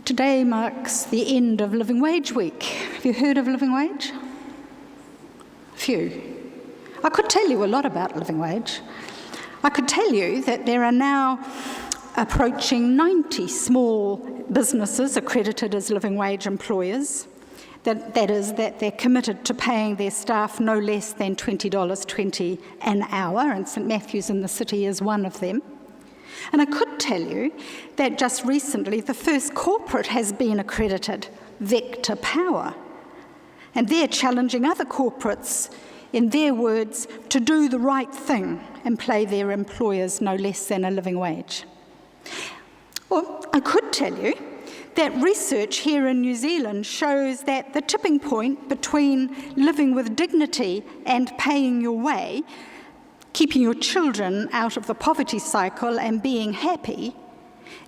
Today marks the end of Living Wage Week. Have you heard of Living Wage? Few. I could tell you a lot about Living Wage. I could tell you that there are now approaching 90 small businesses accredited as living wage employers. That is, that they're committed to paying their staff no less than $20.20 an hour, and St Matthew's in the city is one of them. And I could tell you that just recently the first corporate has been accredited, Vector Power. And they're challenging other corporates, in their words, to do the right thing and pay their employers no less than a living wage. Or I could tell you that research here in New Zealand shows that the tipping point between living with dignity and paying your way, keeping your children out of the poverty cycle and being happy,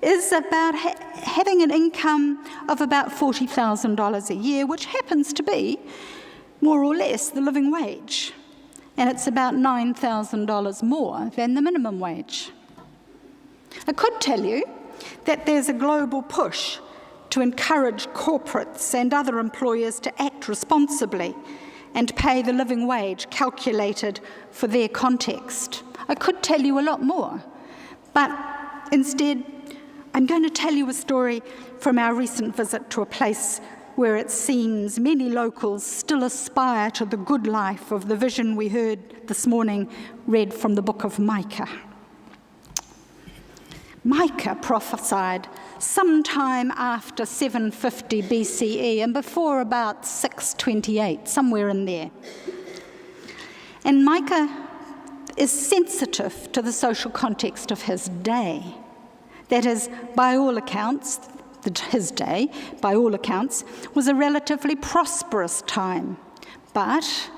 is about having an income of about $40,000 a year, which happens to be more or less the living wage. And it's about $9,000 more than the minimum wage. I could tell you that there's a global push to encourage corporates and other employers to act responsibly and pay the living wage calculated for their context. I could tell you a lot more, but instead I'm going to tell you a story from our recent visit to a place where it seems many locals still aspire to the good life of the vision we heard this morning read from the book of Micah. Micah prophesied sometime after 750 BCE and before about 628, somewhere in there. And Micah is sensitive to the social context of his day. That is, by all accounts, his day, by all accounts, was a relatively prosperous time. But,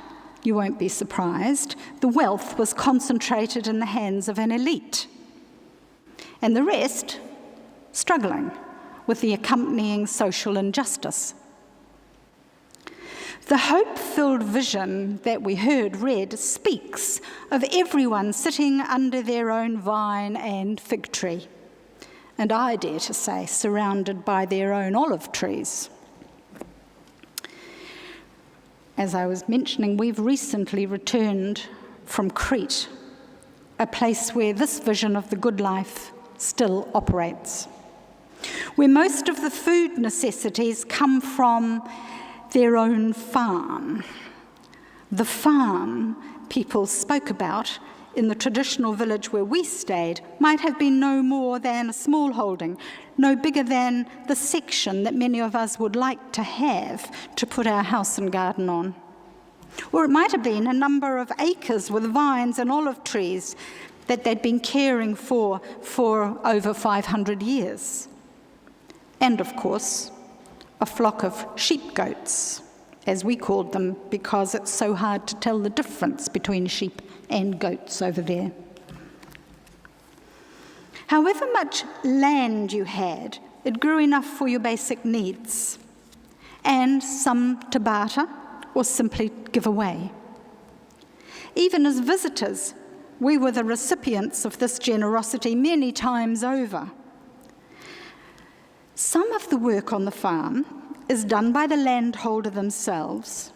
you won't be surprised, the wealth was concentrated in the hands of an elite. And the rest struggling with the accompanying social injustice. The hope-filled vision that we heard read speaks of everyone sitting under their own vine and fig tree, and I dare to say, surrounded by their own olive trees. As I was mentioning, we've recently returned from Crete, a place where this vision of the good life still operates, where most of the food necessities come from their own farm. The farm people spoke about in the traditional village where we stayed might have been no more than a small holding, no bigger than the section that many of us would like to have to put our house and garden on. Or it might have been a number of acres with vines and olive trees that they'd been caring for over 500 years. And of course, a flock of sheep-goats, as we called them, because it's so hard to tell the difference between sheep and goats over there. However much land you had, it grew enough for your basic needs, and some to barter or simply give away. Even as visitors, we were the recipients of this generosity many times over. Some of the work on the farm is done by the landholder themselves,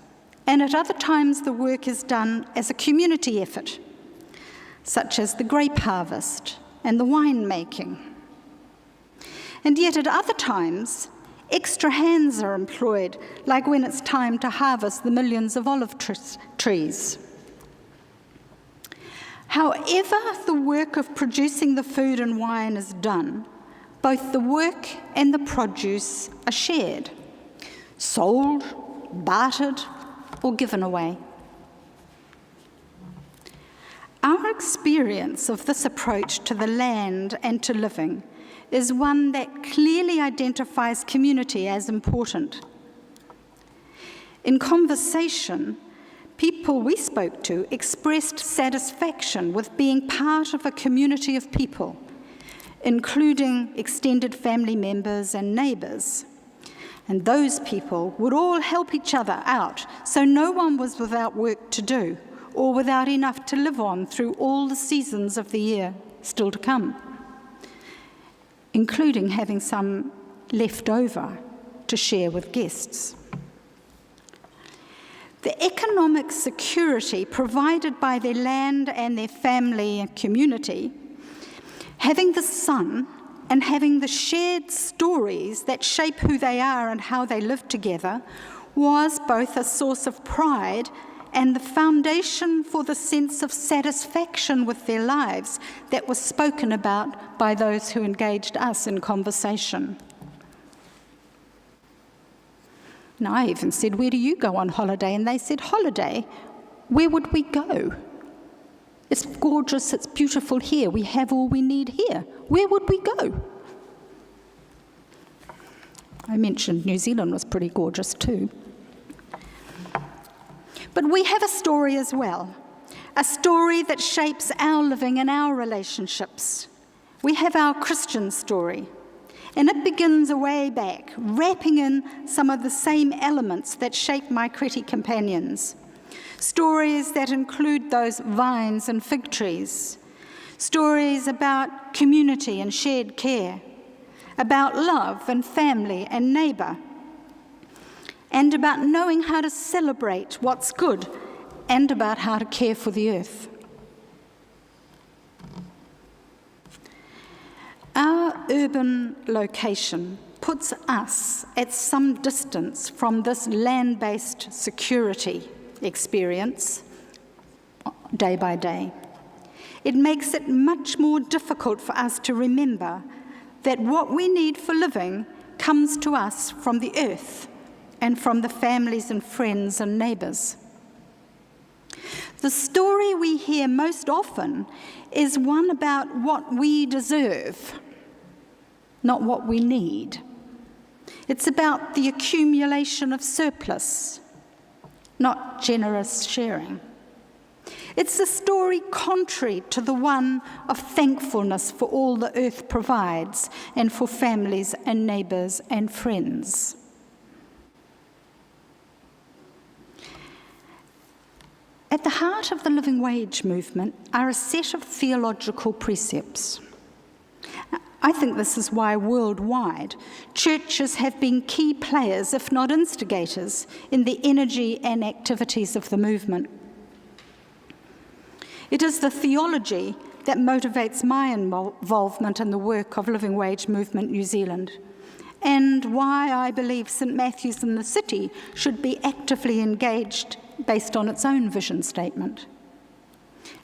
and at other times the work is done as a community effort, such as the grape harvest and the wine making. And yet at other times, extra hands are employed, like when it's time to harvest the millions of olive trees. However the work of producing the food and wine is done, both the work and the produce are shared, sold, bartered, or given away. Our experience of this approach to the land and to living is one that clearly identifies community as important. In conversation, people we spoke to expressed satisfaction with being part of a community of people, including extended family members and neighbours. And those people would all help each other out, so no one was without work to do or without enough to live on through all the seasons of the year still to come, including having some left over to share with guests. The economic security provided by their land and their family and community, having the sun and having the shared stories that shape who they are and how they live together, was both a source of pride and the foundation for the sense of satisfaction with their lives that was spoken about by those who engaged us in conversation. Now, I even said, "Where do you go on holiday?" And they said, "Holiday? Where would we go? It's gorgeous, it's beautiful here. We have all we need here. Where would we go?" I mentioned New Zealand was pretty gorgeous too. But we have a story as well, a story that shapes our living and our relationships. We have our Christian story, and it begins way back, wrapping in some of the same elements that shape my Crete companions. Stories that include those vines and fig trees, stories about community and shared care, about love and family and neighbour, and about knowing how to celebrate what's good and about how to care for the earth. Our urban location puts us at some distance from this land-based security experience day by day. It makes it much more difficult for us to remember that what we need for living comes to us from the earth and from the families and friends and neighbours. The story we hear most often is one about what we deserve, not what we need. It's about the accumulation of surplus, not generous sharing. It's a story contrary to the one of thankfulness for all the earth provides and for families and neighbours and friends. At the heart of the living wage movement are a set of theological precepts. I think this is why worldwide churches have been key players, if not instigators, in the energy and activities of the movement. It is the theology that motivates my involvement in the work of Living Wage Movement New Zealand, and why I believe St Matthew's in the City should be actively engaged based on its own vision statement.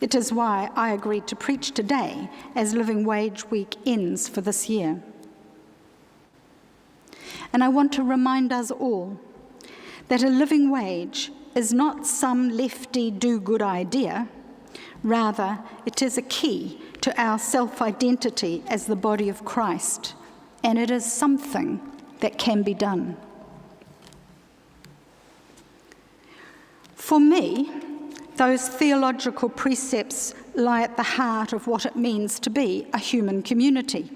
It is why I agreed to preach today as Living Wage Week ends for this year. And I want to remind us all that a living wage is not some lefty do-good idea. Rather, it is a key to our self-identity as the body of Christ, and it is something that can be done. For me, those theological precepts lie at the heart of what it means to be a human community.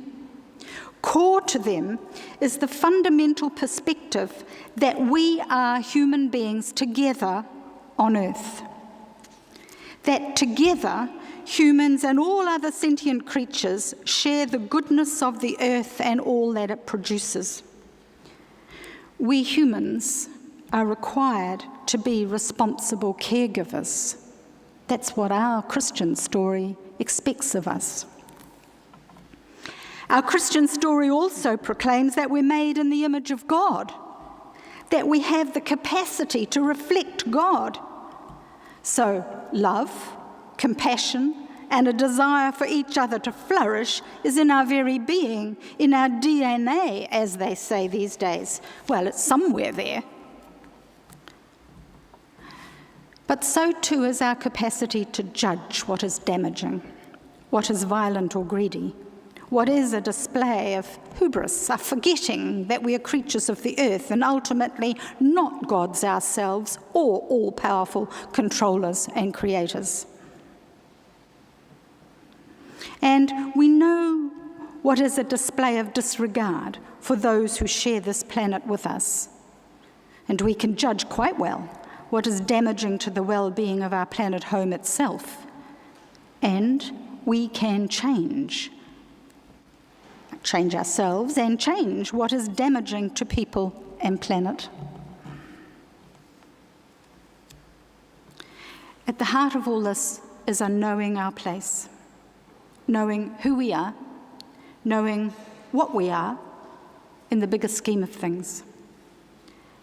Core to them is the fundamental perspective that we are human beings together on earth. That together, humans and all other sentient creatures share the goodness of the earth and all that it produces. We humans are required to be responsible caregivers. That's what our Christian story expects of us. Our Christian story also proclaims that we're made in the image of God, that we have the capacity to reflect God. So love, compassion, and a desire for each other to flourish is in our very being, in our DNA, as they say these days. Well, it's somewhere there. But so too is our capacity to judge what is damaging, what is violent or greedy, what is a display of hubris, a forgetting that we are creatures of the earth and ultimately not gods ourselves or all-powerful controllers and creators. And we know what is a display of disregard for those who share this planet with us. And we can judge quite well what is damaging to the well-being of our planet home itself. And we can change change ourselves, and change what is damaging to people and planet. At the heart of all this is our knowing our place, knowing who we are, knowing what we are in the bigger scheme of things.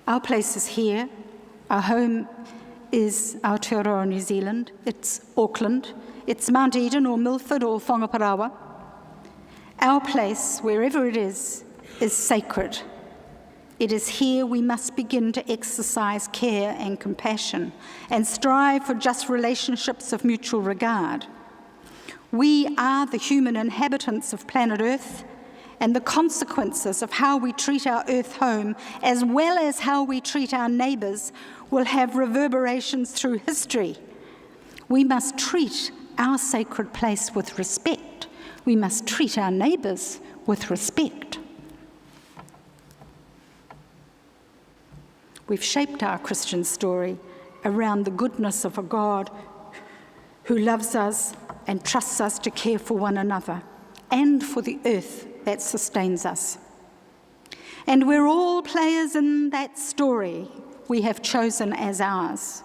Our place is here. Our home is Aotearoa, New Zealand. It's Auckland. It's Mount Eden or Milford or Whangaparaoa. Our place, wherever it is sacred. It is here we must begin to exercise care and compassion and strive for just relationships of mutual regard. We are the human inhabitants of planet Earth, and the consequences of how we treat our Earth home, as well as how we treat our neighbours, will have reverberations through history. We must treat our sacred place with respect. We must treat our neighbours with respect. We've shaped our Christian story around the goodness of a God who loves us and trusts us to care for one another and for the earth that sustains us. And we're all players in that story we have chosen as ours.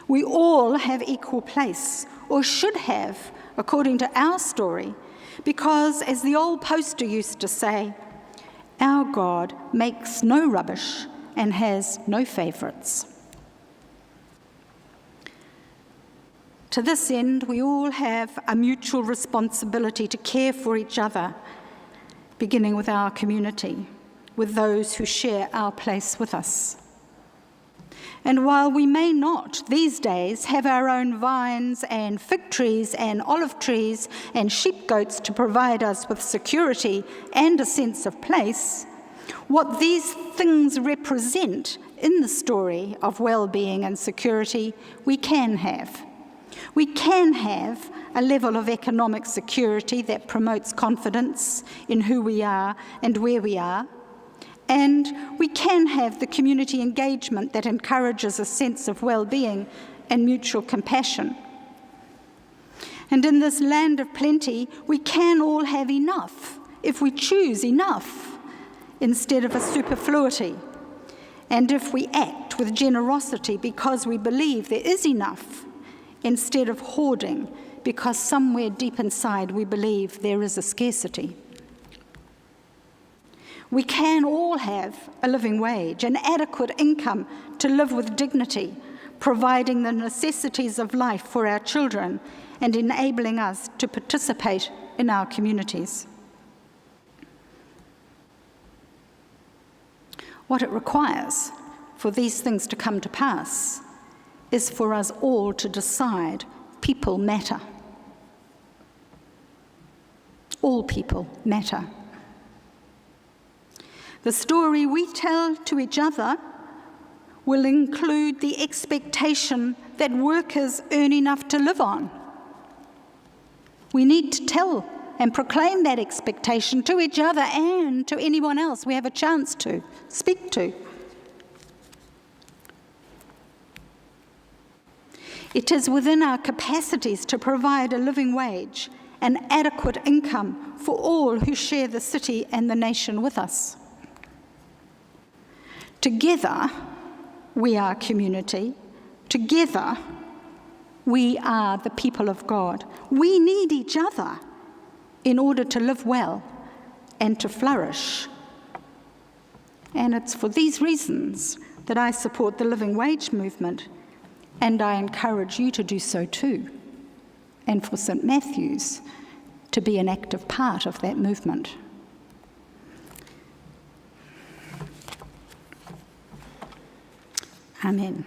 We all have equal place, or should have, according to our story, because, as the old poster used to say, our God makes no rubbish and has no favourites. To this end, we all have a mutual responsibility to care for each other, beginning with our community, with those who share our place with us. And while we may not these days have our own vines and fig trees and olive trees and sheep goats to provide us with security and a sense of place, what these things represent in the story of well-being and security, we can have. We can have a level of economic security that promotes confidence in who we are and where we are. And we can have the community engagement that encourages a sense of well-being and mutual compassion. And in this land of plenty, we can all have enough, if we choose enough, instead of a superfluity. And if we act with generosity because we believe there is enough, instead of hoarding because somewhere deep inside we believe there is a scarcity. We can all have a living wage, an adequate income to live with dignity, providing the necessities of life for our children and enabling us to participate in our communities. What it requires for these things to come to pass is for us all to decide people matter. All people matter. The story we tell to each other will include the expectation that workers earn enough to live on. We need to tell and proclaim that expectation to each other and to anyone else we have a chance to speak to. It is within our capacities to provide a living wage, an adequate income for all who share the city and the nation with us. Together, we are community. Together, we are the people of God. We need each other in order to live well and to flourish. And it's for these reasons that I support the living wage movement, and I encourage you to do so too, and for St. Matthew's to be an active part of that movement. Amen.